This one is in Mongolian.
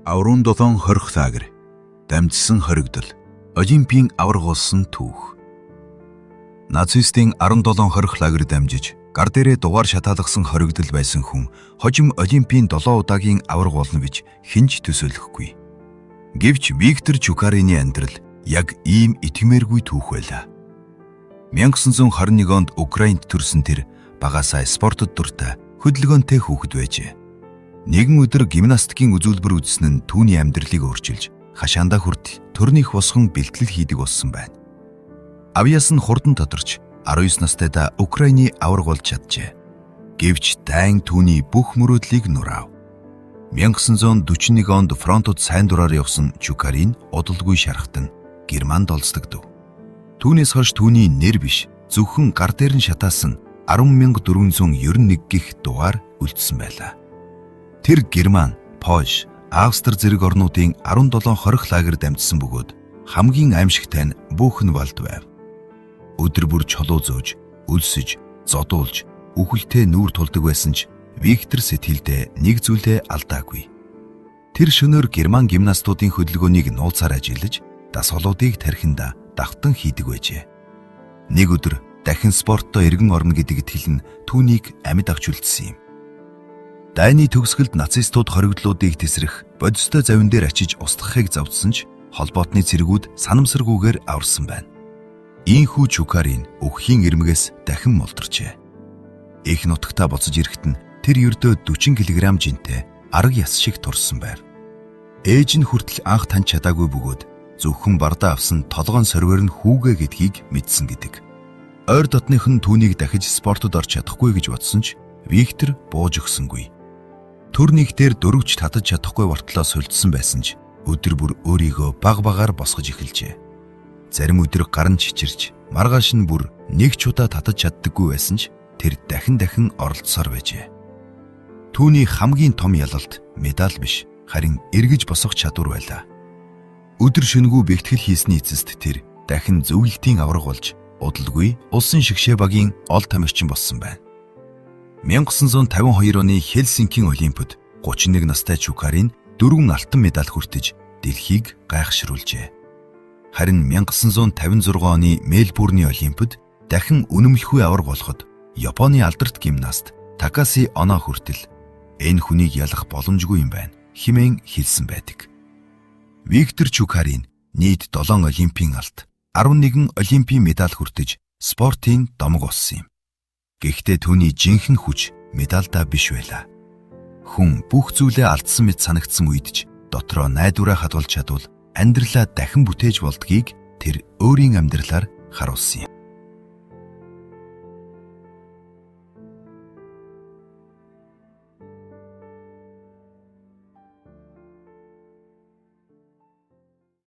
97 хорих лагер, дамжсан хоригдол, Олимпийн аварга болсон түүх. Нацистийн 17 хорих лагер дамжиж, гар дээрээ дугаар шатаалгасан хоригдол байсан хүн хожим Олимпийн 7 удаагийн аварга болно гэж хинж төсөөлөхгүй. Гэвч Виктор Чукарины амьдрал яг ийм итгэмээргүй түүх байлаа. 1921 онд Украинд төрсөн тэр багасаа спортод дуртай, хөдөлгөөнтэй хүүхэд байжээ. Нэгэн өдөр гимнастикийн үзүүлбэр үзсэн нь түүний амьдралыг өөрчилж, хашаандаа хүртэл төрнийх босгон бэлтгэл хийдэг болсон байна. Авьяас нь хурдан тодорч, 19 настайдаа Украины аварга болж чаджээ. Гэвч дайн түүний бүх мөрөөдлийг нураав. 1941 онд фронтод сайн дураар явсан Чукарин удалгүй шархтан Германд олздогдов. Түүнээс хойш түүний нэр биш, зөвхөн гар дээр нь шатаасан 10,491 гих дугаар үлдсэн байлаа. Тэр Герман, Польш, Австри зэрэг орнуудын 17 хорих лагер дамжсан бөгөөд хамгийн аимшигтай нь Бухенвальд байв. Өдөр бүр чулуу зөөж, өлсөж, зодуулж, үхэлтэй нүүр тулдаг байсан ч Виктор сэтгэлдээ нэг зүйлээ алдаагүй. Тэр шөнөөр Герман гимнастуудын хөдөлгөөнийг нууцаар ажиллаж, дасгалуудыг тархинда давтан хийдэг байжээ. Нэг өдөр дахин спортоо эргэн орно гэдэг итгэл нь түүнийг амьд авч үлдсэн юм. Дайны төгсгөлд нацистууд хоригдлуудыг тесрэх, бодистой завин дээр ачиж устгахыг завдсан ч холбоотны цэргүүд санамсаргүйгээр аварсан байна. Ийхүү Чукарин өгхийн ирмэгээс дахин молдорчээ. Их нутагтаа буцаж ирэхэд нь тэр ердөө 40 кг жинтэй арга яс шиг турсан байв. Ээж нь хүртэл анх тань чадаагүй бөгөөд зөвхөн бардаа авсан толгоон сорвер нь хүүгээ гэдгийг мэдсэн гэдэг. Ойр дотных нь түүнийг дахиж спортод орж чадахгүй гэж бодсон ч Виктор бууж өгсөнгүй. Төрнийх дээр дөрөвч татаж чадахгүй бортлоо сулдсан байсан ч өдөр бүр өөрийгөө баг-багаар босгож эхэлжээ. Зарим өдөр гарн чичирч, маргааш нь бүр нэг ч удаа татаж чаддаггүй байсан ч тэр дахин оролцсоор байжээ. Түүний хамгийн том ялалт медаль биш, харин эргэж босох чадвар байлаа. Өдөр шөнөгүй бэлтгэл хийсний эцэст тэр дахин зөвлөлтийн аварга болж, удалгүй улсын шигшээ багийн ол тамирчин болсон байна. 1952 оны Хельсинкийн Олимпиад 31 настай Чукарин 4 алтан медаль хүртэж дэлхийг гайхшруулжээ. Харин 1956 оны Мельбурний Олимпиад дахин үнэмлэхгүй аварга болоход Японы алдарт гимнаст Такаси Оно хүртэл энэ хүнийг ялах боломжгүй юм байна хэмээн хэлсэн байдаг. Виктор Чукарин нийт 7 олимпийн алт, 11 олимпийн медаль хүртэж спортын домог болсон юм. Гэхдээ түүний жинхэнэ хүч медальдаа биш байлаа. Хүн бүх зүйлээ алдсан мэт санагдсан үед ч дотроо найдвараа хадгалж чадвал амьдралаа дахин бүтээж болдгийг тэр өөрийн амьдралаар харуулсан юм.